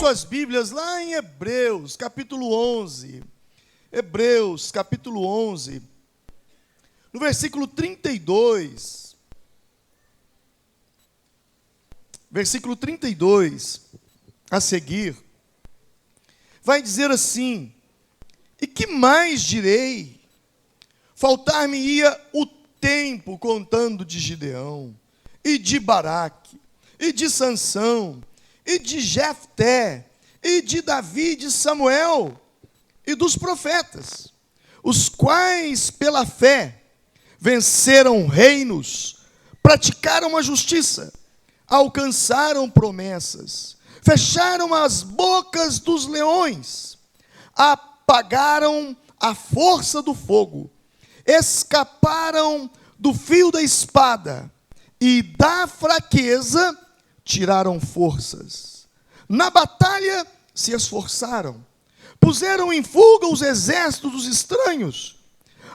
suas Bíblias lá em Hebreus, capítulo 11. Hebreus, capítulo 11. No versículo 32. Versículo 32, a seguir, vai dizer assim: e que mais direi? Faltar-me-ia o tempo contando de Gideão, e de Baraque, e de Sansão, e de Jefté, e de Davi, e de Samuel, e dos profetas, os quais pela fé venceram reinos, praticaram a justiça, alcançaram promessas, fecharam as bocas dos leões, apagaram a força do fogo, escaparam do fio da espada, e da fraqueza tiraram forças. Na batalha se esforçaram, puseram em fuga os exércitos dos estranhos.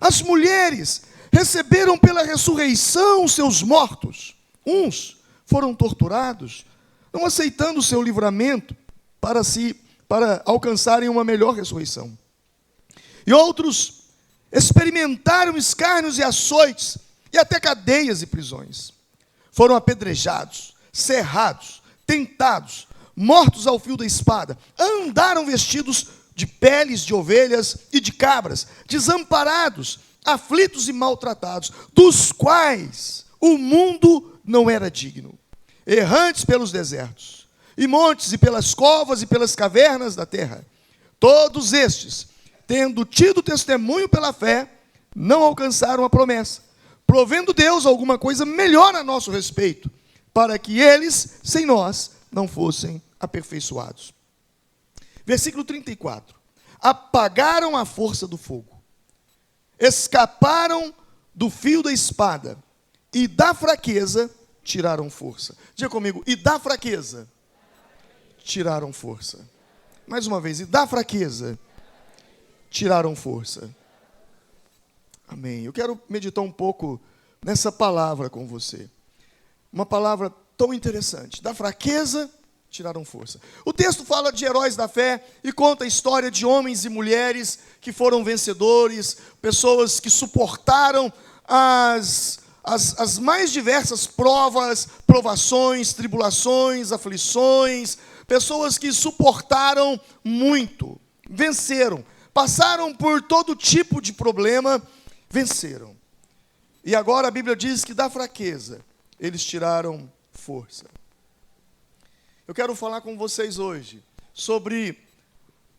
As mulheres receberam pela ressurreição seus mortos. Uns foram torturados, não aceitando o seu livramento para alcançarem uma melhor ressurreição. E outros experimentaram escárnios e açoites, e até cadeias e prisões. Foram apedrejados, cerrados, tentados, mortos ao fio da espada, andaram vestidos de peles de ovelhas e de cabras, desamparados, aflitos e maltratados, dos quais o mundo não era digno, errantes pelos desertos, e montes, e pelas covas, e pelas cavernas da terra. Todos estes, tendo tido testemunho pela fé, não alcançaram a promessa, provendo Deus alguma coisa melhor a nosso respeito, para que eles, sem nós, não fossem aperfeiçoados. Versículo 34. Apagaram a força do fogo, escaparam do fio da espada, e da fraqueza tiraram força. Diga comigo, e da fraqueza tiraram força. Mais uma vez, e da fraqueza tiraram força. Amém. Eu quero meditar um pouco nessa palavra com você. Uma palavra tão interessante. Da fraqueza tiraram força. O texto fala de heróis da fé e conta a história de homens e mulheres que foram vencedores, pessoas que suportaram as mais diversas provas, provações, tribulações, aflições, pessoas que suportaram muito, venceram, passaram por todo tipo de problema, venceram. E agora a Bíblia diz que da fraqueza eles tiraram força. Eu quero falar com vocês hoje sobre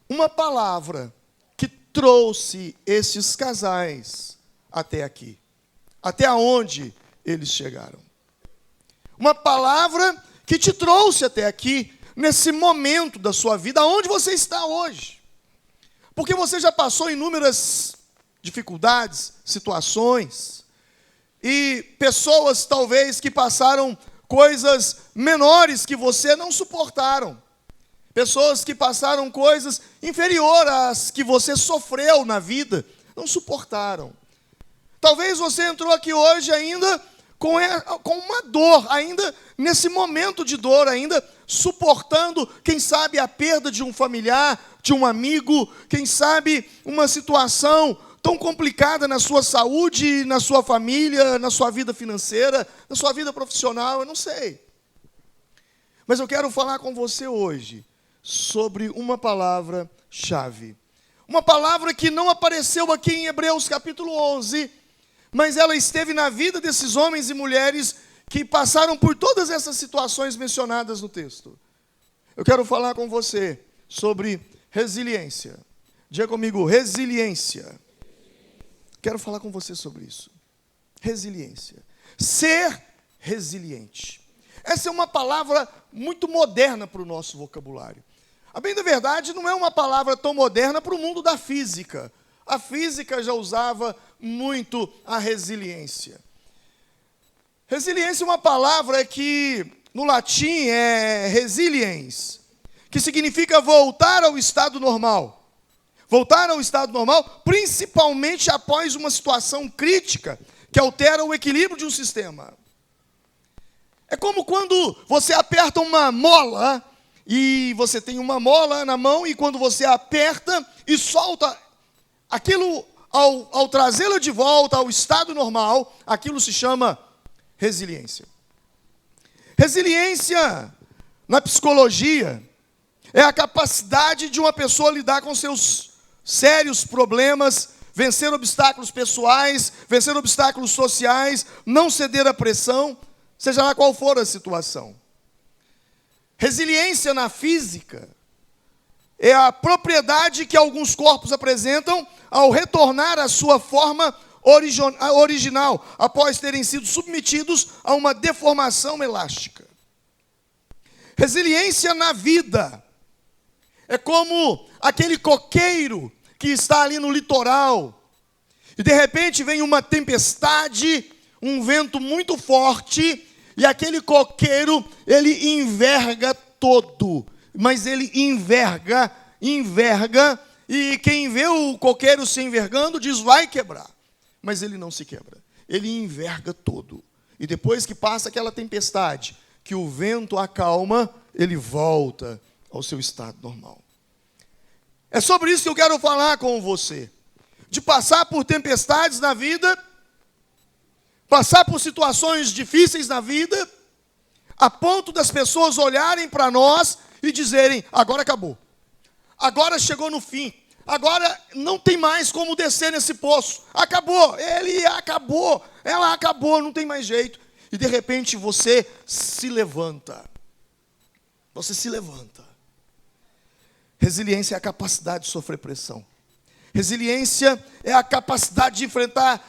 uma palavra que trouxe esses casais até aqui. Até onde eles chegaram. Uma palavra que te trouxe até aqui, nesse momento da sua vida, aonde você está hoje. Porque você já passou inúmeras dificuldades, situações, e pessoas talvez que passaram coisas menores que você não suportaram. Pessoas que passaram coisas inferiores às que você sofreu na vida, não suportaram. Talvez você entrou aqui hoje ainda com uma dor, ainda nesse momento de dor, ainda suportando, quem sabe, a perda de um familiar, de um amigo, quem sabe uma situação tão complicada na sua saúde, na sua família, na sua vida financeira, na sua vida profissional, eu não sei. Mas eu quero falar com você hoje sobre uma palavra-chave. Uma palavra que não apareceu aqui em Hebreus capítulo 11, mas ela esteve na vida desses homens e mulheres que passaram por todas essas situações mencionadas no texto. Eu quero falar com você sobre resiliência. Diga comigo, resiliência. Quero falar com você sobre isso. Resiliência. Ser resiliente. Essa é uma palavra muito moderna para o nosso vocabulário. A bem da verdade, não é uma palavra tão moderna para o mundo da física. A física já usava muito a resiliência. Resiliência é uma palavra que, no latim, é resiliens, que significa voltar ao estado normal. Voltar ao estado normal, principalmente após uma situação crítica que altera o equilíbrio de um sistema. É como quando você aperta uma mola e você tem uma mola na mão, e quando você aperta e solta aquilo, ao trazê-la de volta ao estado normal, aquilo se chama resiliência. Resiliência, na psicologia, é a capacidade de uma pessoa lidar com seus sérios problemas, vencer obstáculos pessoais, vencer obstáculos sociais, não ceder à pressão, seja lá qual for a situação. Resiliência na física é a propriedade que alguns corpos apresentam ao retornar à sua forma original, após terem sido submetidos a uma deformação elástica. Resiliência na vida é como aquele coqueiro que está ali no litoral, e de repente vem uma tempestade, um vento muito forte, e aquele coqueiro, ele enverga todo, mas ele enverga, e quem vê o coqueiro se envergando diz, vai quebrar. Mas ele não se quebra, ele enverga todo. E depois que passa aquela tempestade, que o vento acalma, ele volta ao seu estado normal. É sobre isso que eu quero falar com você. De passar por tempestades na vida, passar por situações difíceis na vida, a ponto das pessoas olharem para nós e dizerem, agora acabou. Agora chegou no fim. Agora não tem mais como descer nesse poço. Acabou, ele acabou, ela acabou, não tem mais jeito. E de repente você se levanta. Você se levanta. Resiliência é a capacidade de sofrer pressão. Resiliência é a capacidade de enfrentar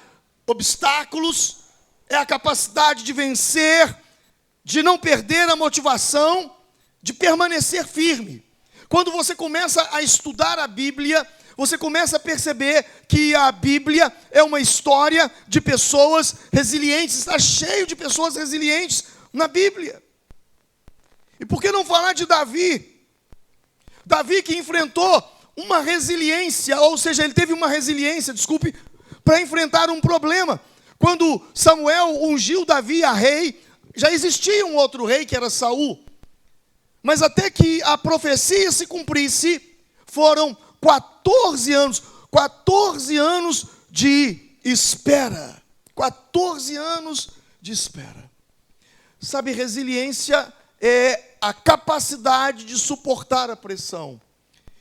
obstáculos, é a capacidade de vencer, de não perder a motivação, de permanecer firme. Quando você começa a estudar a Bíblia, você começa a perceber que a Bíblia é uma história de pessoas resilientes, está cheio de pessoas resilientes na Bíblia. E por que não falar de Davi? Davi que enfrentou uma resiliência, ou seja, ele teve uma resiliência, para enfrentar um problema. Quando Samuel ungiu Davi a rei, já existia um outro rei que era Saul. Mas até que a profecia se cumprisse, foram 14 anos de espera. 14 anos de espera. Sabe, resiliência é a capacidade de suportar a pressão.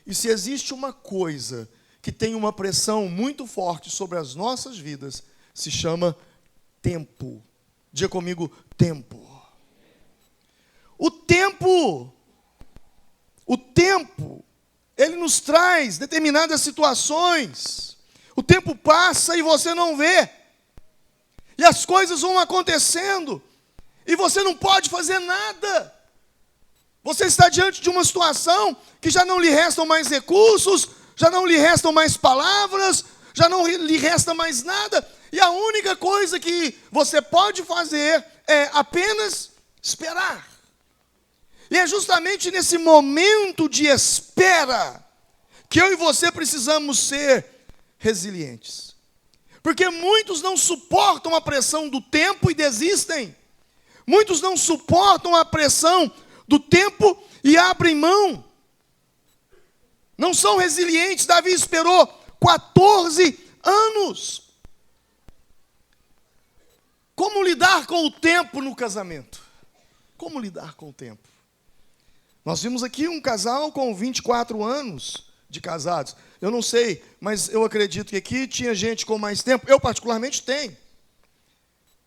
E se existe uma coisa que tem uma pressão muito forte sobre as nossas vidas, se chama tempo. Diga comigo, tempo. O tempo, ele nos traz determinadas situações. O tempo passa e você não vê. E as coisas vão acontecendo. E você não pode fazer nada. Você está diante de uma situação que já não lhe restam mais recursos, já não lhe restam mais palavras, já não lhe resta mais nada. E a única coisa que você pode fazer é apenas esperar. E é justamente nesse momento de espera que eu e você precisamos ser resilientes. Porque muitos não suportam a pressão do tempo e desistem. Muitos não suportam a pressão do tempo e abrem mão. Não são resilientes. Davi esperou 14 anos. Como lidar com o tempo no casamento? Como lidar com o tempo? Nós vimos aqui um casal com 24 anos de casados. Eu não sei, mas eu acredito que aqui tinha gente com mais tempo. Eu particularmente tenho.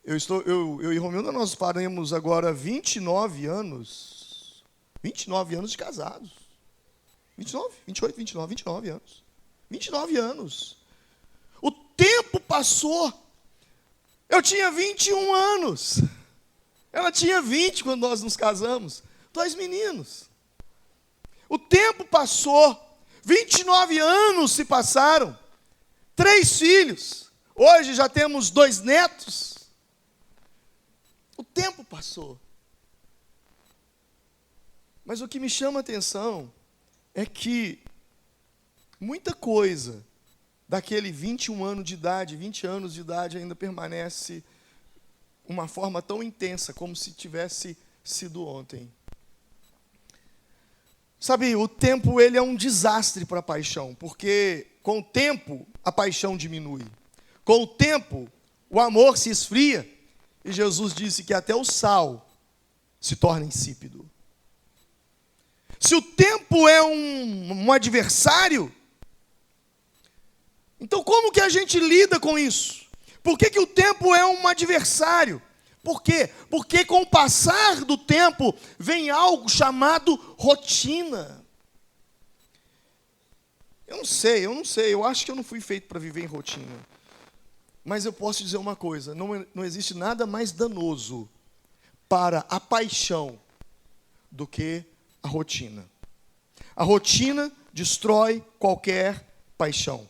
Eu e Romilda, nós faremos agora 29 anos. 29 anos de casados. 29, 28, 29 anos. 29 anos. O tempo passou. Eu tinha 21 anos. Ela tinha 20 quando nós nos casamos. 2 meninos. O tempo passou. 29 anos se passaram. 3 filhos. Hoje já temos 2 netos. O tempo passou. Mas o que me chama a atenção é que muita coisa daquele 21 anos de idade, 20 anos de idade ainda permanece uma forma tão intensa como se tivesse sido ontem. Sabe, o tempo ele é um desastre para a paixão, porque com o tempo a paixão diminui. Com o tempo o amor se esfria, e Jesus disse que até o sal se torna insípido. Se o tempo é um adversário, então como que a gente lida com isso? Por que o tempo é um adversário? Por quê? Porque com o passar do tempo vem algo chamado rotina. Eu não sei, eu acho que eu não fui feito para viver em rotina. Mas eu posso dizer uma coisa, não existe nada mais danoso para a paixão do que a rotina. A rotina destrói qualquer paixão.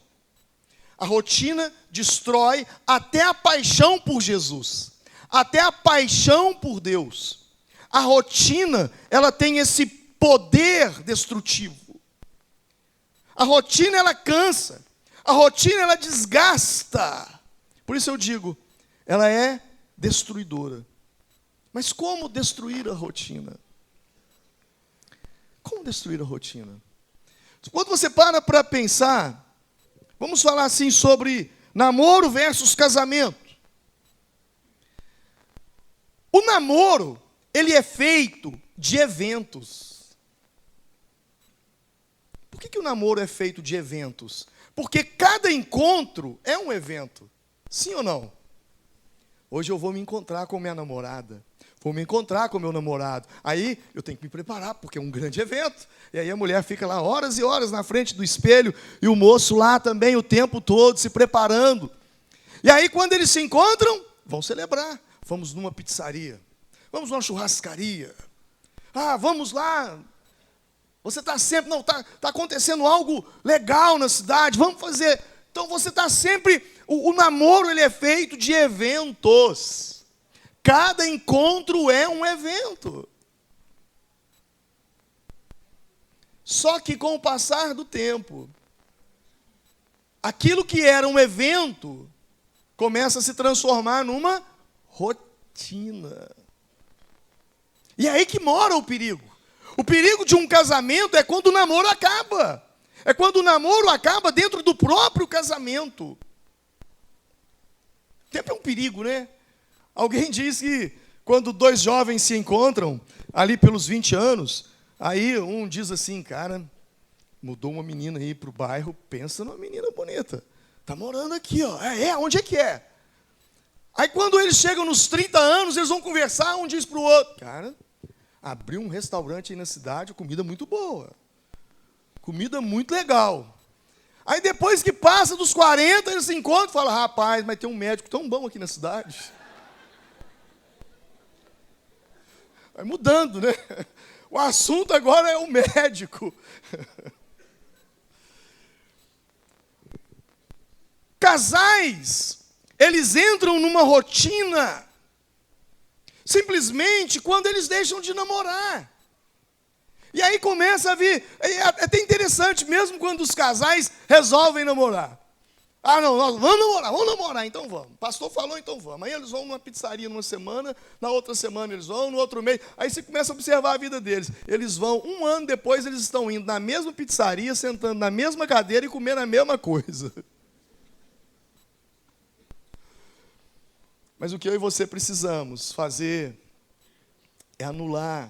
A rotina destrói até a paixão por Jesus, até a paixão por Deus. A rotina, ela tem esse poder destrutivo. A rotina, ela cansa. A rotina, ela desgasta. Por isso eu digo, ela é destruidora. Mas como destruir a rotina? Como destruir a rotina? Quando você para pensar, vamos falar assim sobre namoro versus casamento. O namoro, ele é feito de eventos. Por que o namoro é feito de eventos? Porque cada encontro é um evento. Sim ou não? Hoje eu vou me encontrar com minha namorada. Vou me encontrar com meu namorado. Aí eu tenho que me preparar, porque é um grande evento. E aí a mulher fica lá horas e horas na frente do espelho, e o moço lá também o tempo todo se preparando. E aí quando eles se encontram, vão celebrar. Vamos numa pizzaria. Vamos numa churrascaria. Ah, vamos lá. Você está sempre, não, está acontecendo algo legal na cidade, vamos fazer. Então você está sempre, o namoro ele é feito de eventos. Cada encontro é um evento. Só que com o passar do tempo, aquilo que era um evento começa a se transformar numa rotina. E é aí que mora o perigo. O perigo de um casamento é quando o namoro acaba. É quando o namoro acaba dentro do próprio casamento. Sempre é um perigo, né? Alguém diz que quando dois jovens se encontram, ali pelos 20 anos, aí um diz assim, cara, mudou uma menina aí para o bairro, pensa numa menina bonita. Está morando aqui, ó. Onde é que é? Aí quando eles chegam nos 30 anos, eles vão conversar, um diz para o outro, cara, abriu um restaurante aí na cidade, comida muito boa. Comida muito legal. Aí depois que passa dos 40, eles se encontram e falam, rapaz, mas tem um médico tão bom aqui na cidade. Vai mudando, né? O assunto agora é o médico. Casais, eles entram numa rotina simplesmente quando eles deixam de namorar. E aí começa a vir, é até interessante, mesmo quando os casais resolvem namorar. Ah, não, nós vamos namorar, então vamos. O pastor falou, então vamos. Aí eles vão numa pizzaria numa semana, na outra semana eles vão, no outro mês. Aí você começa a observar a vida deles. Eles vão, um ano depois, eles estão indo na mesma pizzaria, sentando na mesma cadeira e comendo a mesma coisa. Mas o que eu e você precisamos fazer é anular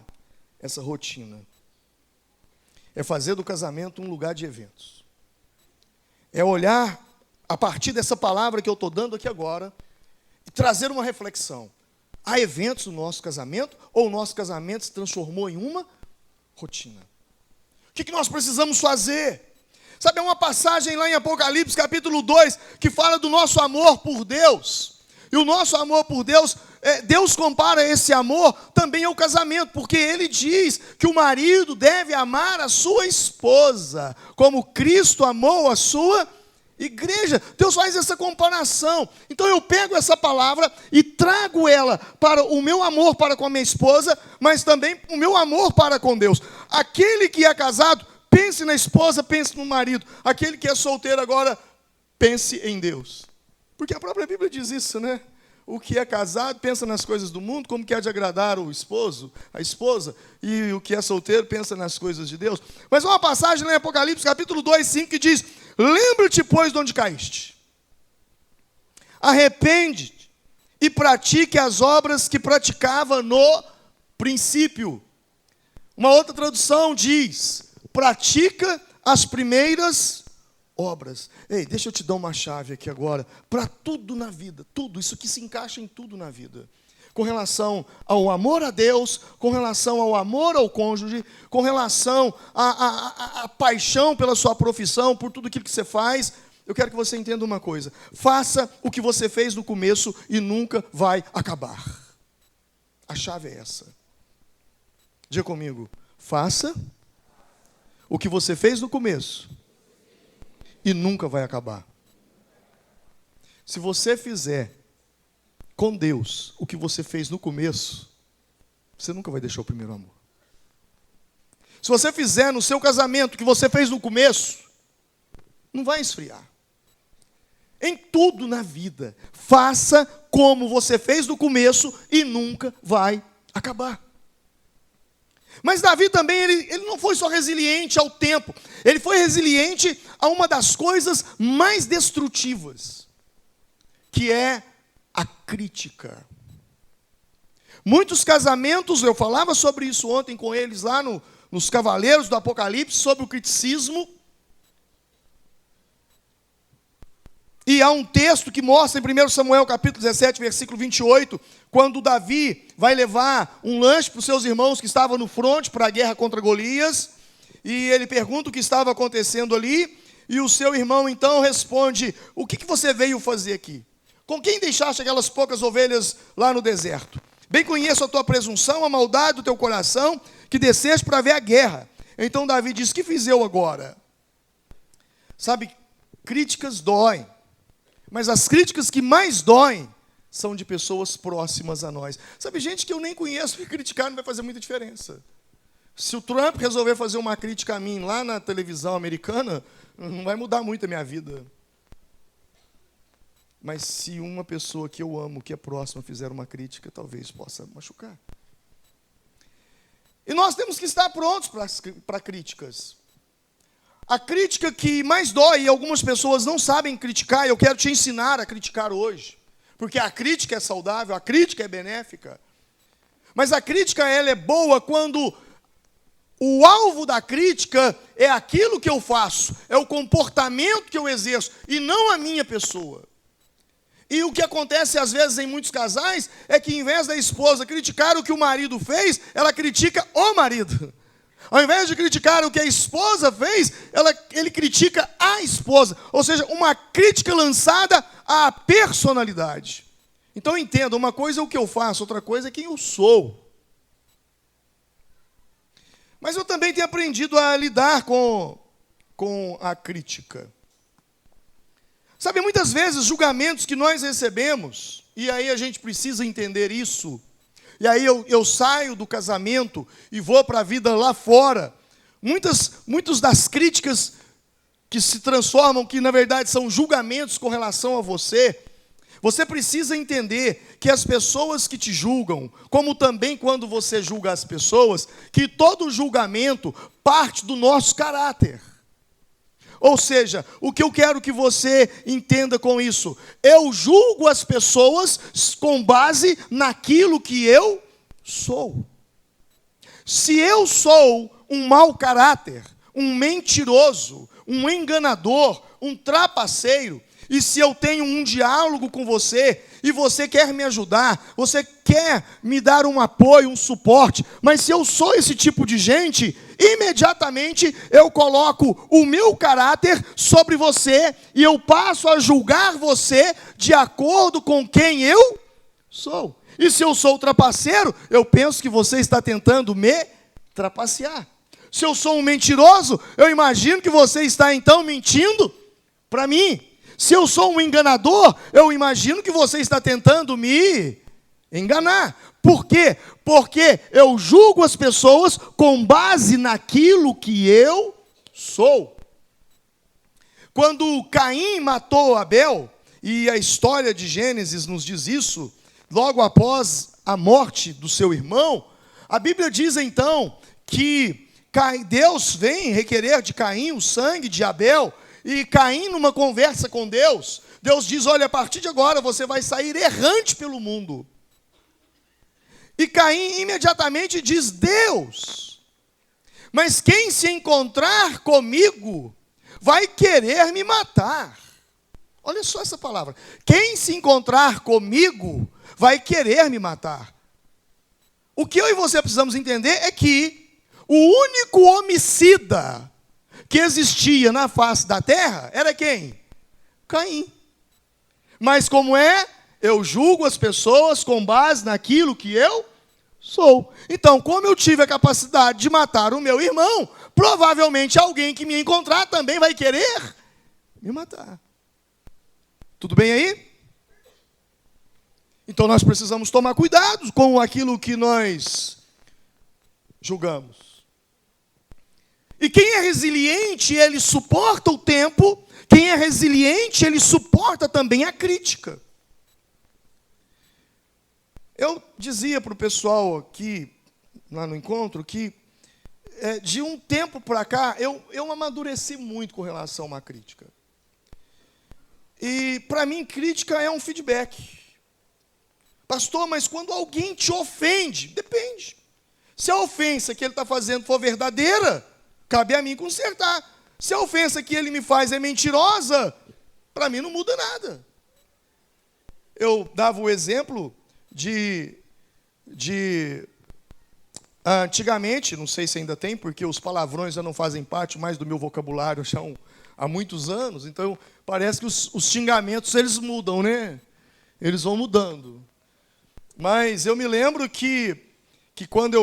essa rotina. É fazer do casamento um lugar de eventos. É olhar a partir dessa palavra que eu estou dando aqui agora, e trazer uma reflexão. Há eventos no nosso casamento, ou o nosso casamento se transformou em uma rotina? O que nós precisamos fazer? Sabe, é uma passagem lá em Apocalipse, capítulo 2, que fala do nosso amor por Deus. E o nosso amor por Deus, Deus compara esse amor também ao casamento, porque ele diz que o marido deve amar a sua esposa, como Cristo amou a sua igreja. Deus faz essa comparação. Então eu pego essa palavra e trago ela para o meu amor para com a minha esposa, mas também o meu amor para com Deus. Aquele que é casado, pense na esposa, pense no marido. Aquele que é solteiro agora, pense em Deus. Porque a própria Bíblia diz isso, né? o que é casado pensa nas coisas do mundo, como que há de agradar o esposo, a esposa, e o que é solteiro pensa nas coisas de Deus. Mas há uma passagem lá em Apocalipse, capítulo 2, 5, que diz: lembra-te, pois, de onde caíste. Arrepende-te e pratique as obras que praticava no princípio. Uma outra tradução diz: pratica as primeiras obras. Ei, deixa eu te dar uma chave aqui agora, para tudo na vida, tudo, isso que se encaixa em tudo na vida. Com relação ao amor a Deus, com relação ao amor ao cônjuge, com relação à paixão pela sua profissão, por tudo aquilo que você faz, eu quero que você entenda uma coisa: faça o que você fez no começo e nunca vai acabar. A chave é essa. Diga comigo: faça o que você fez no começo e nunca vai acabar. Se você fizer com Deus o que você fez no começo, você nunca vai deixar o primeiro amor. Se você fizer no seu casamento o que você fez no começo, não vai esfriar. Em tudo na vida, faça como você fez no começo e nunca vai acabar. Mas Davi também, ele não foi só resiliente ao tempo, ele foi resiliente a uma das coisas mais destrutivas, que é a crítica. Muitos casamentos, eu falava sobre isso ontem com eles lá nos Cavaleiros do Apocalipse, sobre o criticismo. E há um texto que mostra em 1 Samuel capítulo 17, versículo 28, quando Davi vai levar um lanche para os seus irmãos que estavam no fronte para a guerra contra Golias, e ele pergunta o que estava acontecendo ali, e o seu irmão então responde: o que você veio fazer aqui? Com quem deixaste aquelas poucas ovelhas lá no deserto? Bem conheço a tua presunção, a maldade do teu coração, que desceste para ver a guerra. Então Davi diz: que fiz eu agora? Sabe, críticas doem. Mas as críticas que mais doem são de pessoas próximas a nós. Sabe, gente que eu nem conheço, e criticar não vai fazer muita diferença. Se o Trump resolver fazer uma crítica a mim lá na televisão americana, não vai mudar muito a minha vida. Mas se uma pessoa que eu amo, que é próxima, fizer uma crítica, talvez possa machucar. E nós temos que estar prontos para críticas. A crítica que mais dói, e algumas pessoas não sabem criticar, eu quero te ensinar a criticar hoje. Porque a crítica é saudável, a crítica é benéfica. Mas a crítica, ela é boa quando o alvo da crítica é aquilo que eu faço, é o comportamento que eu exerço, e não a minha pessoa. E o que acontece às vezes em muitos casais, é que em vez da esposa criticar o que o marido fez, ela critica o marido. Ao invés de criticar o que a esposa fez, ele critica a esposa. Ou seja, uma crítica lançada à personalidade. Então entenda, uma coisa é o que eu faço, outra coisa é quem eu sou. Mas eu também tenho aprendido a lidar com a crítica. Sabe, muitas vezes julgamentos que nós recebemos, e aí a gente precisa entender isso. E aí eu saio do casamento e vou para a vida lá fora. Muitas das críticas que se transformam, que na verdade são julgamentos com relação a você, você precisa entender que as pessoas que te julgam, como também quando você julga as pessoas, que todo julgamento parte do nosso caráter. Ou seja, o que eu quero que você entenda com isso? Eu julgo as pessoas com base naquilo que eu sou. Se eu sou um mau caráter, um mentiroso, um enganador, um trapaceiro, e se eu tenho um diálogo com você, e você quer me ajudar, você quer me dar um apoio, um suporte, mas se eu sou esse tipo de gente, imediatamente eu coloco o meu caráter sobre você, e eu passo a julgar você de acordo com quem eu sou. E se eu sou trapaceiro, eu penso que você está tentando me trapacear. Se eu sou um mentiroso, eu imagino que você está então mentindo para mim. Se eu sou um enganador, eu imagino que você está tentando me enganar. Por quê? Porque eu julgo as pessoas com base naquilo que eu sou. Quando Caim matou Abel, e a história de Gênesis nos diz isso, logo após a morte do seu irmão, a Bíblia diz então que Deus vem requerer de Caim o sangue de Abel, e Caim, numa conversa com Deus, Deus diz: olha, a partir de agora você vai sair errante pelo mundo. E Caim imediatamente diz: Deus, mas quem se encontrar comigo vai querer me matar. Olha só essa palavra. Quem se encontrar comigo vai querer me matar. O que eu e você precisamos entender é que o único homicida que existia na face da terra era quem? Caim. Mas como é? Eu julgo as pessoas com base naquilo que eu sou. Então, como eu tive a capacidade de matar o meu irmão, provavelmente alguém que me encontrar também vai querer me matar. Tudo bem aí? Então nós precisamos tomar cuidado com aquilo que nós julgamos. E quem é resiliente, ele suporta o tempo. Quem é resiliente, ele suporta também a crítica. Eu dizia para o pessoal aqui, lá no encontro, que de um tempo para cá, eu amadureci muito com relação a uma crítica. E, para mim, crítica é um feedback. Pastor, mas quando alguém te ofende, depende. Se a ofensa que ele está fazendo for verdadeira, cabe a mim consertar. Se a ofensa que ele me faz é mentirosa, para mim não muda nada. Eu dava o exemplo de antigamente, não sei se ainda tem, porque os palavrões já não fazem parte mais do meu vocabulário já há muitos anos, então parece que os xingamentos eles mudam, né? Eles vão mudando. Mas eu me lembro que quando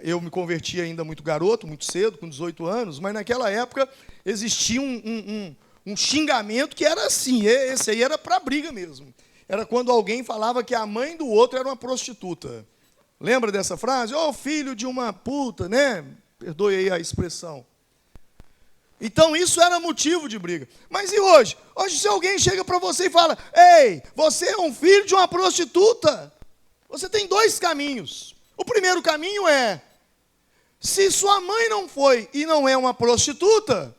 eu me converti ainda muito garoto, muito cedo, com 18 anos, mas naquela época existia um xingamento que era assim, esse aí era para briga mesmo. Era quando alguém falava que a mãe do outro era uma prostituta. Lembra dessa frase? Ô, filho de uma puta, né? Perdoe aí a expressão. Então isso era motivo de briga. Mas e hoje? Hoje se alguém chega para você e fala: ei, você é um filho de uma prostituta, você tem dois caminhos. O primeiro caminho é: se sua mãe não foi e não é uma prostituta,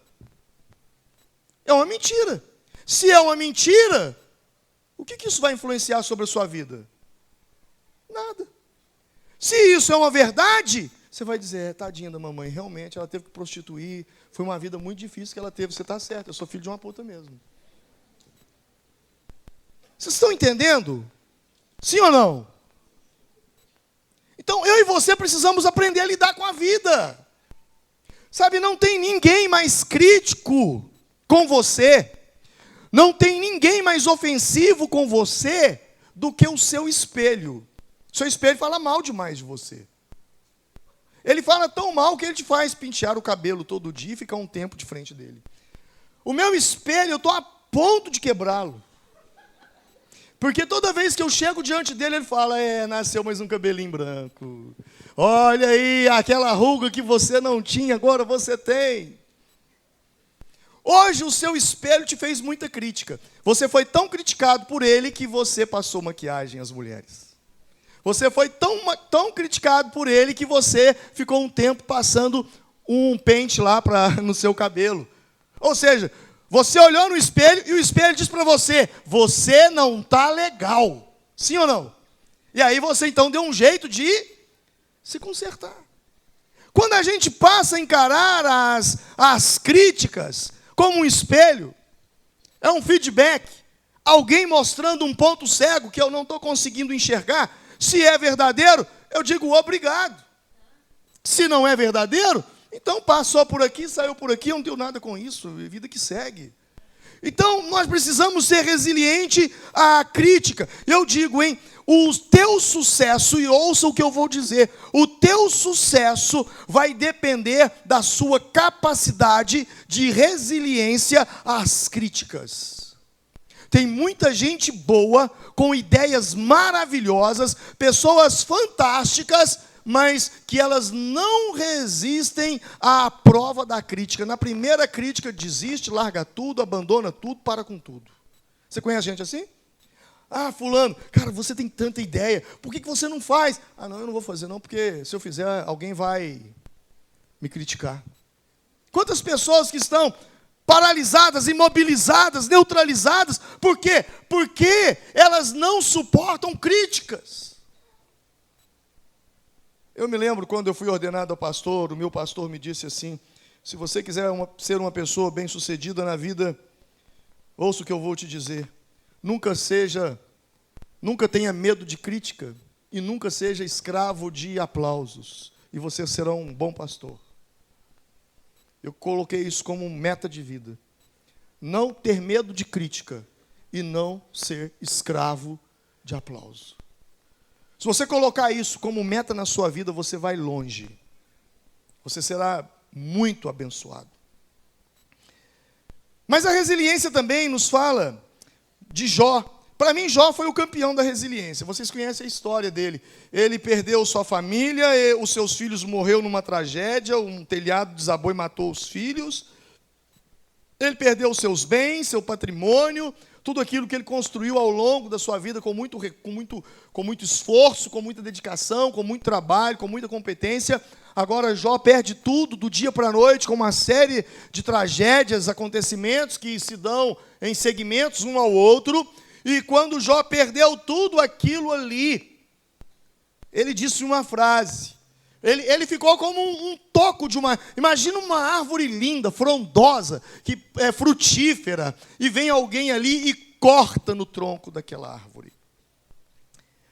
é uma mentira. Se é uma mentira, o que isso vai influenciar sobre a sua vida? Nada. Se isso é uma verdade, você vai dizer: tadinha da mamãe, realmente ela teve que prostituir, foi uma vida muito difícil que ela teve, você está certo, eu sou filho de uma puta mesmo. Vocês estão entendendo? Sim ou não? Então eu e você precisamos aprender a lidar com a vida. Sabe, não tem ninguém mais crítico com você, não tem ninguém mais ofensivo com você do que o seu espelho. O seu espelho fala mal demais de você. Ele fala tão mal que ele te faz pentear o cabelo todo dia e ficar um tempo de frente dele. O meu espelho, eu estou a ponto de quebrá-lo. Porque toda vez que eu chego diante dele, ele fala: nasceu mais um cabelinho branco. Olha aí, aquela ruga que você não tinha, agora você tem. Hoje o seu espelho te fez muita crítica. Você foi tão criticado por ele que você passou maquiagem às mulheres. Você foi tão criticado por ele que você ficou um tempo passando um pente lá no seu cabelo. Ou seja, você olhou no espelho e o espelho diz para você: você não está legal. Sim ou não? E aí você então deu um jeito de se consertar. Quando a gente passa a encarar as críticas como um espelho, é um feedback, alguém mostrando um ponto cego que eu não estou conseguindo enxergar. Se é verdadeiro, eu digo obrigado. Se não é verdadeiro, então passou por aqui, saiu por aqui, eu não tenho nada com isso, vida que segue. Então, nós precisamos ser resilientes à crítica. Eu digo, o teu sucesso, e ouça o que eu vou dizer, o teu sucesso vai depender da sua capacidade de resiliência às críticas. Tem muita gente boa, com ideias maravilhosas, pessoas fantásticas, mas que elas não resistem à prova da crítica. Na primeira crítica, desiste, larga tudo, abandona tudo, para com tudo. Você conhece gente assim? Ah, fulano, cara, você tem tanta ideia, por que você não faz? Ah, não, eu não vou fazer não, porque se eu fizer, alguém vai me criticar. Quantas pessoas que estão paralisadas, imobilizadas, neutralizadas, por quê? Porque elas não suportam críticas. Eu me lembro quando eu fui ordenado a pastor, o meu pastor me disse assim, se você quiser ser uma pessoa bem-sucedida na vida, ouça o que eu vou te dizer. Nunca tenha medo de crítica e nunca seja escravo de aplausos. E você será um bom pastor. Eu coloquei isso como meta de vida. Não ter medo de crítica e não ser escravo de aplauso. Se você colocar isso como meta na sua vida, você vai longe. Você será muito abençoado. Mas a resiliência também nos fala de Jó. Para mim, Jó foi o campeão da resiliência. Vocês conhecem a história dele. Ele perdeu sua família, os seus filhos morreram numa tragédia, um telhado desabou e matou os filhos. Ele perdeu os seus bens, seu patrimônio, tudo aquilo que ele construiu ao longo da sua vida com muito esforço, com muita dedicação, com muito trabalho, com muita competência. Agora Jó perde tudo do dia para a noite, com uma série de tragédias, acontecimentos que se dão em segmentos um ao outro. E quando Jó perdeu tudo aquilo ali, ele disse uma frase. Ele ficou como um toco de uma... Imagina uma árvore linda, frondosa, que é frutífera, e vem alguém ali e corta no tronco daquela árvore.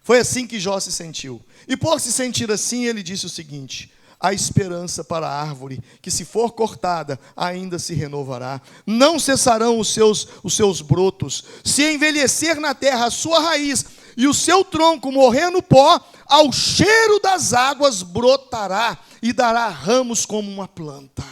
Foi assim que Jó se sentiu. E por se sentir assim, ele disse o seguinte: há esperança para a árvore, que se for cortada, ainda se renovará. Não cessarão os seus brotos. Se envelhecer na terra a sua raiz, e o seu tronco morrer no pó, ao cheiro das águas brotará, e dará ramos como uma planta.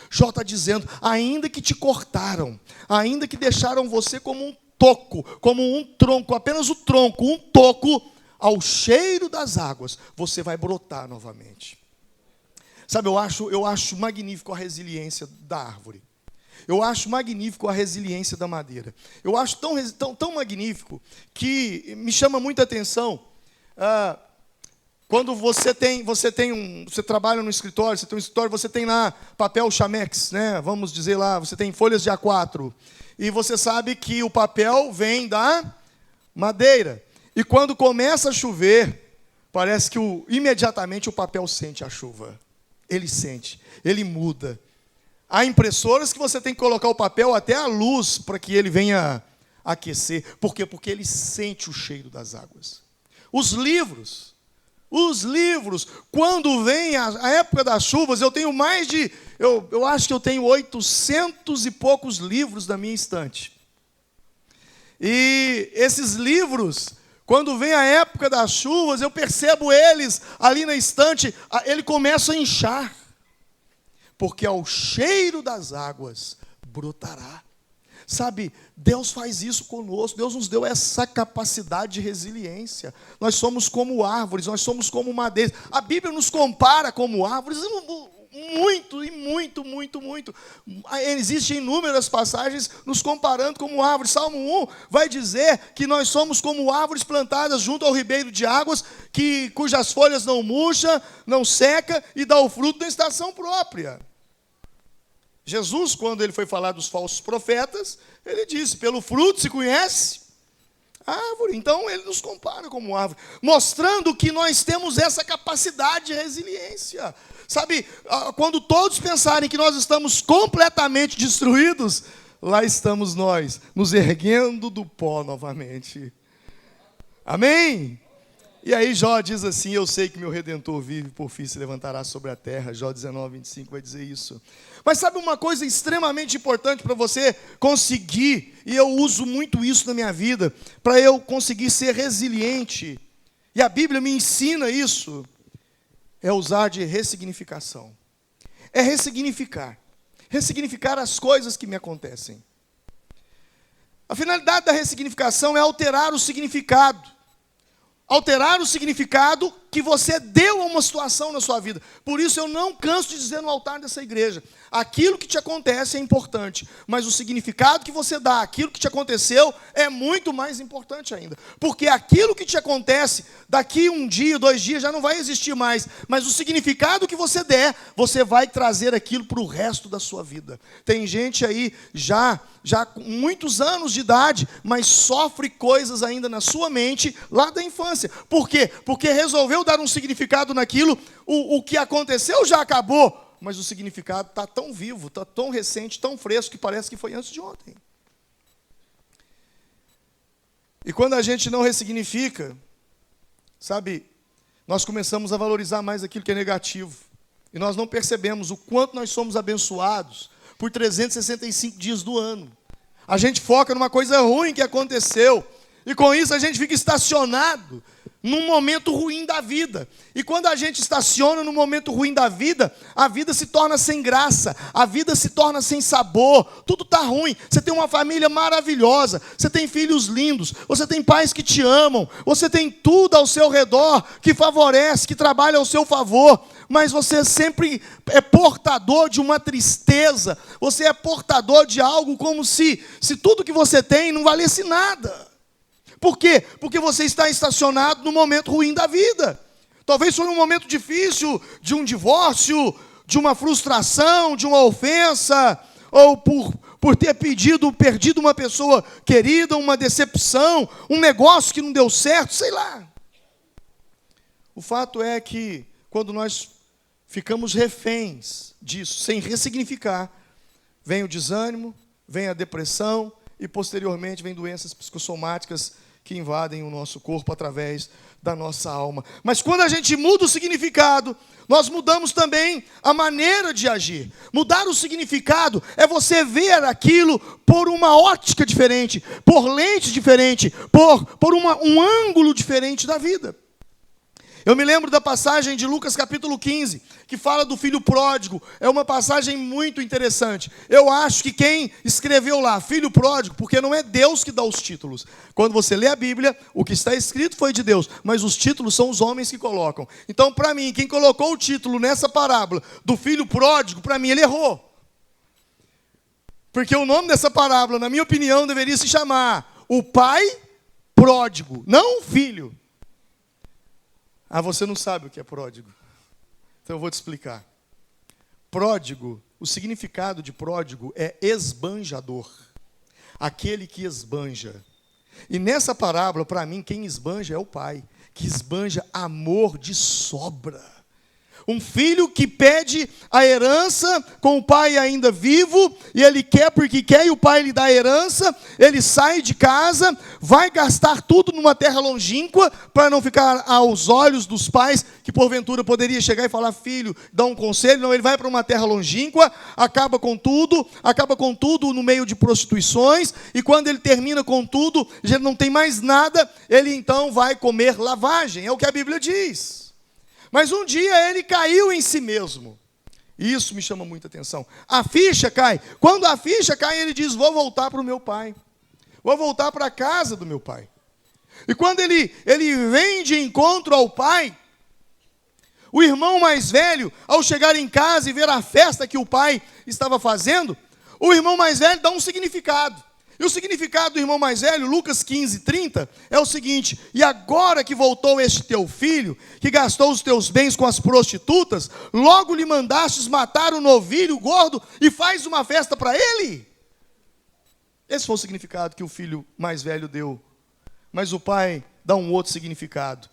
Jó está dizendo, ainda que te cortaram, ainda que deixaram você como um toco, como um tronco, apenas o tronco, um toco, ao cheiro das águas, você vai brotar novamente. Sabe, eu acho magnífico a resiliência da árvore. Eu acho magnífico a resiliência da madeira. Eu acho tão magnífico que me chama muita atenção quando você trabalha no escritório, você tem um escritório, você tem lá papel Chamex, né? Vamos dizer lá, você tem folhas de A4. E você sabe que o papel vem da madeira. E quando começa a chover, parece que imediatamente o papel sente a chuva. Ele sente, ele muda. Há impressoras que você tem que colocar o papel até a luz para que ele venha aquecer. Por quê? Porque ele sente o cheiro das águas. Os livros, quando vem a época das chuvas, eu tenho eu acho que eu tenho 800 e poucos livros na minha estante. E esses livros, quando vem a época das chuvas, eu percebo eles ali na estante, ele começa a inchar. Porque ao cheiro das águas brotará. Sabe, Deus faz isso conosco, Deus nos deu essa capacidade de resiliência. Nós somos como árvores, nós somos como madeira. A Bíblia nos compara como árvores muito. Existem inúmeras passagens nos comparando como árvores. Salmo 1 vai dizer que nós somos como árvores plantadas junto ao ribeiro de águas, cujas folhas não murcham, não seca e dá o fruto na estação própria. Jesus, quando ele foi falar dos falsos profetas, ele disse, pelo fruto se conhece a árvore. Então ele nos compara como árvore, mostrando que nós temos essa capacidade de resiliência. Sabe, quando todos pensarem que nós estamos completamente destruídos, lá estamos nós, nos erguendo do pó novamente. Amém? E aí Jó diz assim, eu sei que meu Redentor vive, por fim se levantará sobre a terra. Jó 19:25 vai dizer isso. Mas sabe uma coisa extremamente importante para você conseguir, e eu uso muito isso na minha vida, para eu conseguir ser resiliente, e a Bíblia me ensina isso, é usar de ressignificação. É ressignificar as coisas que me acontecem. A finalidade da ressignificação é alterar o significado que você deu a uma situação na sua vida. Por isso eu não canso de dizer no altar dessa igreja, aquilo que te acontece é importante, mas o significado que você dá àquilo que te aconteceu é muito mais importante ainda. Porque aquilo que te acontece, daqui 1 dia, 2 dias, já não vai existir mais, mas o significado que você der, você vai trazer aquilo para o resto da sua vida. Tem gente aí já com muitos anos de idade, mas sofre coisas ainda na sua mente lá da infância. Por quê? Porque resolveu dar um significado naquilo, o que aconteceu já acabou, mas o significado está tão vivo, está tão recente, tão fresco, que parece que foi antes de ontem. E quando a gente não ressignifica, sabe, nós começamos a valorizar mais aquilo que é negativo. E nós não percebemos o quanto nós somos abençoados por 365 dias do ano. A gente foca numa coisa ruim que aconteceu, e com isso a gente fica estacionado num momento ruim da vida. E quando a gente estaciona num momento ruim da vida, a vida se torna sem graça, a vida se torna sem sabor, tudo está ruim. Você tem uma família maravilhosa, você tem filhos lindos, você tem pais que te amam, você tem tudo ao seu redor que favorece, que trabalha ao seu favor, mas você sempre é portador de uma tristeza, você é portador de algo como se tudo que você tem não valesse nada. Por quê? Porque você está estacionado no momento ruim da vida. Talvez foi um momento difícil, de um divórcio, de uma frustração, de uma ofensa, ou por ter perdido uma pessoa querida, uma decepção, um negócio que não deu certo, sei lá. O fato é que, quando nós ficamos reféns disso, sem ressignificar, vem o desânimo, vem a depressão, e posteriormente vem doenças psicossomáticas que invadem o nosso corpo através da nossa alma. Mas quando a gente muda o significado, nós mudamos também a maneira de agir. Mudar o significado é você ver aquilo por uma ótica diferente, por lente diferente, por um ângulo diferente da vida. Eu me lembro da passagem de Lucas capítulo 15, que fala do filho pródigo. É uma passagem muito interessante. Eu acho que quem escreveu lá, filho pródigo, porque não é Deus que dá os títulos. Quando você lê a Bíblia, o que está escrito foi de Deus, mas os títulos são os homens que colocam. Então, para mim, quem colocou o título nessa parábola do filho pródigo, para mim, ele errou. Porque o nome dessa parábola, na minha opinião, deveria se chamar o pai pródigo, não o filho. Ah, você não sabe o que é pródigo. Então eu vou te explicar. Pródigo, o significado de pródigo é esbanjador. Aquele que esbanja. E nessa parábola, para mim, quem esbanja é o pai, que esbanja amor de sobra. Um filho que pede a herança com o pai ainda vivo, e ele quer porque quer, e o pai lhe dá a herança, ele sai de casa, vai gastar tudo numa terra longínqua, para não ficar aos olhos dos pais, que porventura poderia chegar e falar, filho, dá um conselho. Não, ele vai para uma terra longínqua, acaba com tudo no meio de prostituições, e quando ele termina com tudo, já não tem mais nada, ele então vai comer lavagem, é o que a Bíblia diz. Mas um dia ele caiu em si mesmo. Isso me chama muita atenção. A ficha cai. Quando a ficha cai, ele diz, vou voltar para o meu pai. Vou voltar para a casa do meu pai. E quando ele vem de encontro ao pai, o irmão mais velho, ao chegar em casa e ver a festa que o pai estava fazendo, o irmão mais velho dá um significado. E o significado do irmão mais velho, Lucas 15, 30, é o seguinte: e agora que voltou este teu filho, que gastou os teus bens com as prostitutas, logo lhe mandastes matar o novilho gordo e faz uma festa para ele? Esse foi o significado que o filho mais velho deu. Mas o pai dá um outro significado.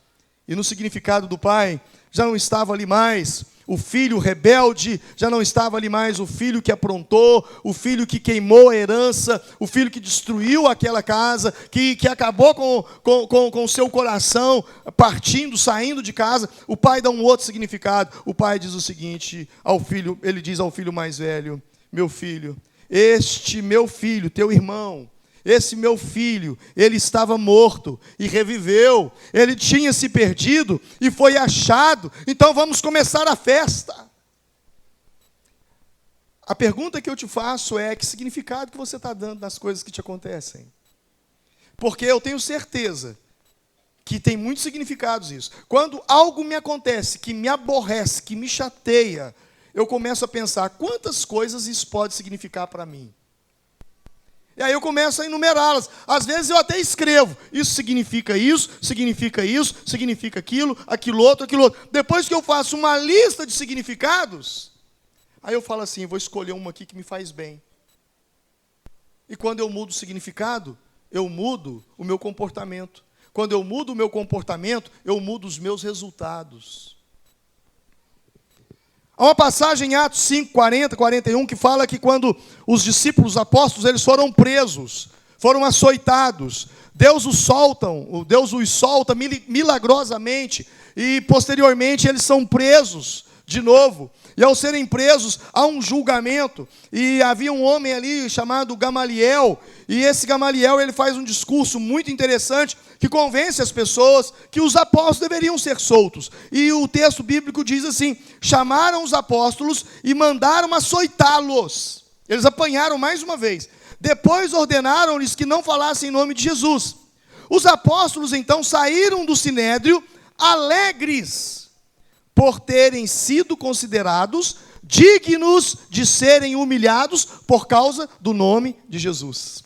E no significado do pai, já não estava ali mais o filho rebelde, já não estava ali mais o filho que aprontou, o filho que queimou a herança, o filho que destruiu aquela casa, que acabou com o seu coração partindo, saindo de casa. O pai dá um outro significado. O pai diz o seguinte ao filho, ele diz ao filho mais velho, meu filho, este meu filho, teu irmão, esse meu filho, ele estava morto e reviveu. Ele tinha se perdido e foi achado. Então vamos começar a festa. A pergunta que eu te faço é: que significado que você está dando nas coisas que te acontecem? Porque eu tenho certeza que tem muitos significados isso. Quando algo me acontece, que me aborrece, que me chateia, eu começo a pensar, quantas coisas isso pode significar para mim? E aí eu começo a enumerá-las. Às vezes eu até escrevo, isso, significa aquilo, aquilo outro. Depois que eu faço uma lista de significados, aí eu falo assim, vou escolher uma aqui que me faz bem. E quando eu mudo o significado, eu mudo o meu comportamento. Quando eu mudo o meu comportamento, eu mudo os meus resultados. Há uma passagem em Atos 5, 40, 41, que fala que quando os discípulos, os apóstolos, eles foram presos, foram açoitados, Deus os solta milagrosamente, e posteriormente eles são presos de novo. E ao serem presos, há um julgamento, e havia um homem ali chamado Gamaliel, e esse Gamaliel ele faz um discurso muito interessante, que convence as pessoas que os apóstolos deveriam ser soltos. E o texto bíblico diz assim, chamaram os apóstolos e mandaram açoitá-los. Eles apanharam mais uma vez. Depois ordenaram-lhes que não falassem em nome de Jesus. Os apóstolos então saíram do sinédrio alegres, por terem sido considerados dignos de serem humilhados por causa do nome de Jesus.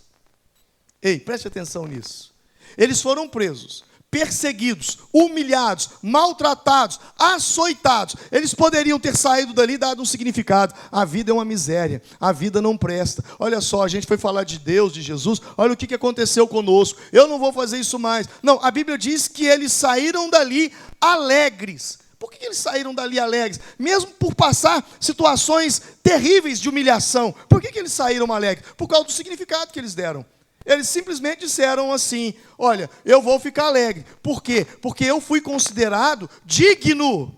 Ei, preste atenção nisso. Eles foram presos, perseguidos, humilhados, maltratados, açoitados. Eles poderiam ter saído dali e dado um significado. A vida é uma miséria, a vida não presta. Olha só, a gente foi falar de Deus, de Jesus, olha o que aconteceu conosco. Eu não vou fazer isso mais. Não, a Bíblia diz que eles saíram dali alegres. Por que eles saíram dali alegres? Mesmo por passar situações terríveis de humilhação. Por que eles saíram alegres? Por causa do significado que eles deram. Eles simplesmente disseram assim, olha, eu vou ficar alegre. Por quê? Porque eu fui considerado digno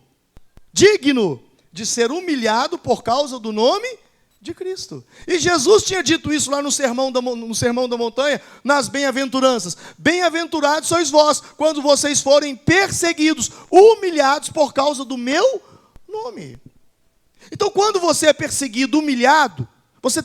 de ser humilhado por causa do nome de Cristo. E Jesus tinha dito isso lá no Sermão da Montanha, nas bem-aventuranças. Bem-aventurados sois vós, quando vocês forem perseguidos, humilhados por causa do meu nome. Então, quando você é perseguido, humilhado, você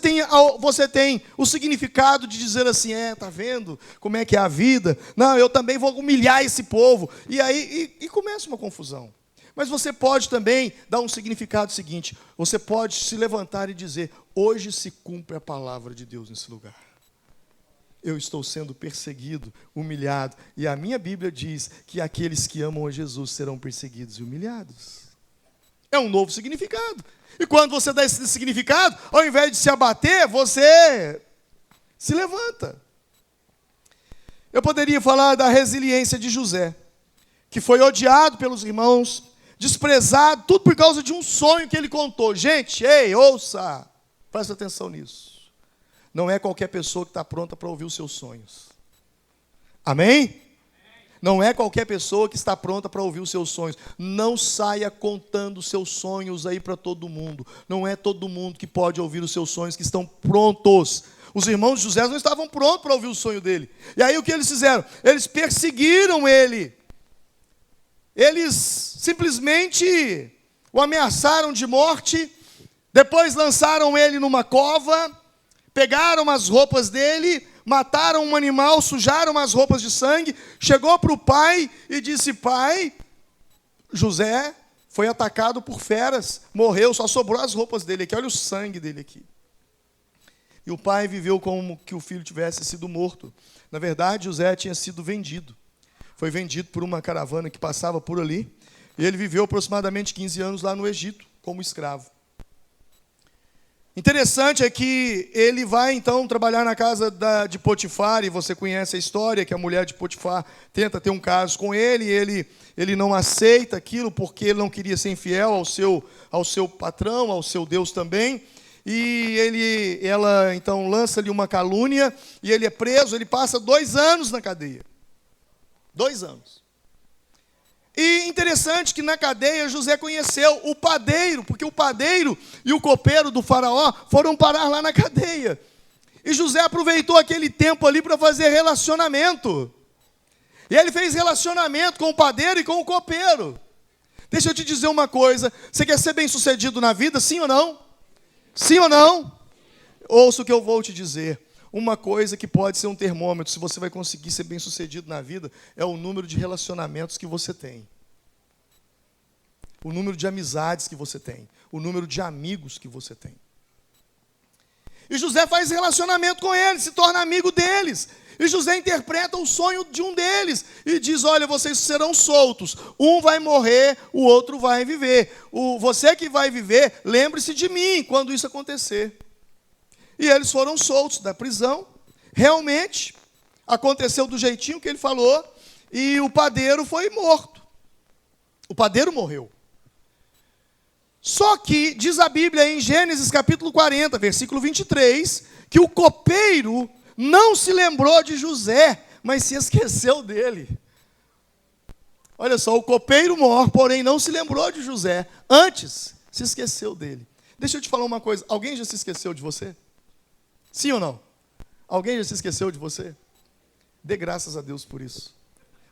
tem o significado de dizer assim, tá vendo como é que é a vida? Não, eu também vou humilhar esse povo. E aí começa uma confusão. Mas você pode também dar um significado seguinte. Você pode se levantar e dizer, hoje se cumpre a palavra de Deus nesse lugar. Eu estou sendo perseguido, humilhado. E a minha Bíblia diz que aqueles que amam a Jesus serão perseguidos e humilhados. É um novo significado. E quando você dá esse significado, ao invés de se abater, você se levanta. Eu poderia falar da resiliência de José, que foi odiado pelos irmãos, desprezado, tudo por causa de um sonho que ele contou. Gente, ouça, presta atenção nisso. Não é qualquer pessoa que está pronta para ouvir os seus sonhos. Amém? Não é qualquer pessoa que está pronta para ouvir os seus sonhos. Não saia contando os seus sonhos aí para todo mundo. Não é todo mundo que pode ouvir os seus sonhos que estão prontos. Os irmãos de José não estavam prontos para ouvir o sonho dele. E aí o que eles fizeram? Eles perseguiram ele. Eles simplesmente o ameaçaram de morte. Depois lançaram ele numa cova. Pegaram as roupas dele, mataram um animal, sujaram as roupas de sangue, chegou para o pai e disse, pai, José foi atacado por feras, morreu, só sobrou as roupas dele aqui, olha o sangue dele aqui. E o pai viveu como que o filho tivesse sido morto. Na verdade, José tinha sido vendido. Foi vendido por uma caravana que passava por ali, e ele viveu aproximadamente 15 anos lá no Egito, como escravo. Interessante é que ele vai então trabalhar na casa de Potifar, e você conhece a história, que a mulher de Potifar tenta ter um caso com ele, e ele não aceita aquilo porque ele não queria ser infiel ao seu patrão, ao seu Deus também, e ela então lança-lhe uma calúnia, e ele é preso, ele passa 2 anos na cadeia. 2 anos. E interessante que na cadeia José conheceu o padeiro, porque o padeiro e o copeiro do faraó foram parar lá na cadeia. E José aproveitou aquele tempo ali para fazer relacionamento. E ele fez relacionamento com o padeiro e com o copeiro. Deixa eu te dizer uma coisa, você quer ser bem-sucedido na vida, sim ou não? Sim ou não? Ouça o que eu vou te dizer. uma coisa que pode ser um termômetro, se você vai conseguir ser bem-sucedido na vida, é o número de relacionamentos que você tem. O número de amizades que você tem. O número de amigos que você tem. E José faz relacionamento com eles, se torna amigo deles. E José interpreta o sonho de um deles e diz: olha, vocês serão soltos. Um vai morrer, o outro vai viver. Você que vai viver, lembre-se de mim quando isso acontecer. E eles foram soltos da prisão. Realmente, aconteceu do jeitinho que ele falou. E o padeiro foi morto. O padeiro morreu. Só que, diz a Bíblia em Gênesis capítulo 40, versículo 23, que o copeiro não se lembrou de José, mas se esqueceu dele. Olha só, o copeiro morre, porém não se lembrou de José. Antes, se esqueceu dele. Deixa eu te falar uma coisa. Alguém já se esqueceu de você? Sim ou não? Alguém já se esqueceu de você? Dê graças a Deus por isso.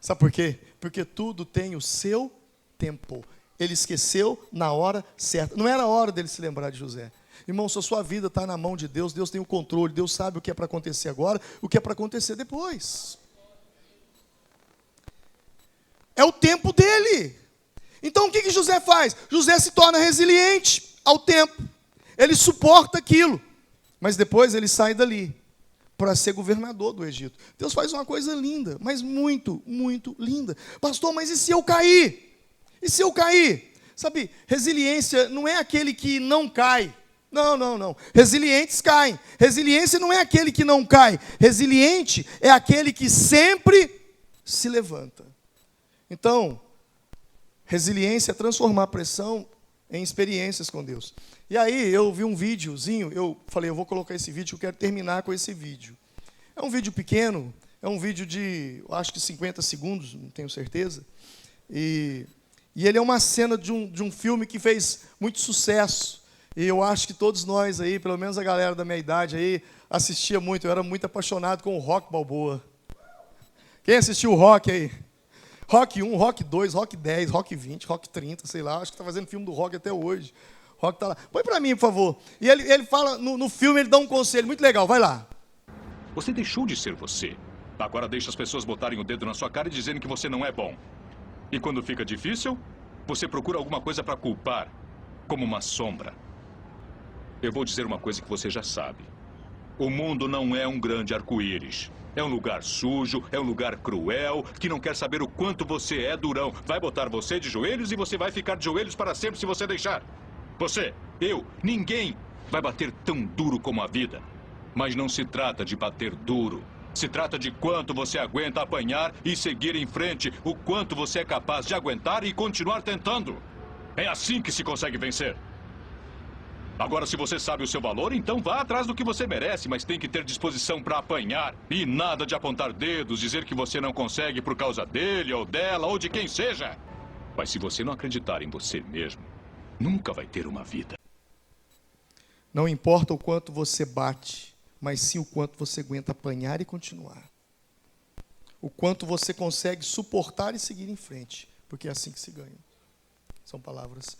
Sabe por quê? Porque tudo tem o seu tempo. Ele esqueceu na hora certa. Não era a hora dele se lembrar de José. Irmão, se a sua vida está na mão de Deus, Deus tem o controle, Deus sabe o que é para acontecer agora, o que é para acontecer depois. É o tempo dele. Então o que José faz? José se torna resiliente ao tempo. Ele suporta aquilo. Mas depois ele sai dali para ser governador do Egito. Deus faz uma coisa linda, mas muito, muito linda. Pastor, mas e se eu cair? E se eu cair? Sabe, resiliência não é aquele que não cai. Não. Resilientes caem. Resiliência não é aquele que não cai. Resiliente é aquele que sempre se levanta. Então, resiliência é transformar a pressão em experiências com Deus. E aí, eu vi um videozinho, eu falei, eu vou colocar esse vídeo, eu quero terminar com esse vídeo. É um vídeo pequeno, é um vídeo de, eu acho que 50 segundos, não tenho certeza. E ele é uma cena de um filme que fez muito sucesso. E eu acho que todos nós aí, pelo menos a galera da minha idade aí, assistia muito. Eu era muito apaixonado com o Rock Balboa. Quem assistiu o Rock aí? Rock 1, Rock 2, Rock 10, Rock 20, Rock 30, sei lá. Acho que está fazendo filme do Rock até hoje. Rock tá lá. Põe para mim, por favor. E ele fala, no filme ele dá um conselho muito legal. Vai lá. Você deixou de ser você. Agora deixa as pessoas botarem o dedo na sua cara e dizerem que você não é bom. E quando fica difícil, você procura alguma coisa para culpar, como uma sombra. Eu vou dizer uma coisa que você já sabe. O mundo não é um grande arco-íris. É um lugar sujo, é um lugar cruel, que não quer saber o quanto você é durão. Vai botar você de joelhos e você vai ficar de joelhos para sempre se você deixar. Você, eu, ninguém vai bater tão duro como a vida. Mas não se trata de bater duro. Se trata de quanto você aguenta apanhar e seguir em frente, o quanto você é capaz de aguentar e continuar tentando. É assim que se consegue vencer. Agora, se você sabe o seu valor, então vá atrás do que você merece, mas tem que ter disposição para apanhar. E nada de apontar dedos, dizer que você não consegue por causa dele ou dela ou de quem seja. Mas se você não acreditar em você mesmo, nunca vai ter uma vida. Não importa o quanto você bate, mas sim o quanto você aguenta apanhar e continuar. O quanto você consegue suportar e seguir em frente, porque é assim que se ganha. São palavras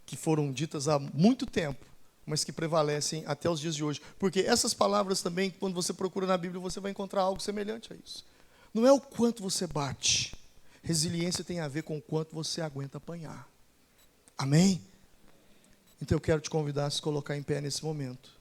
que foram ditas há muito tempo, mas que prevalecem até os dias de hoje. Porque essas palavras também, quando você procura na Bíblia, você vai encontrar algo semelhante a isso. Não é o quanto você bate. Resiliência tem a ver com o quanto você aguenta apanhar. Amém? Então eu quero te convidar a se colocar em pé nesse momento.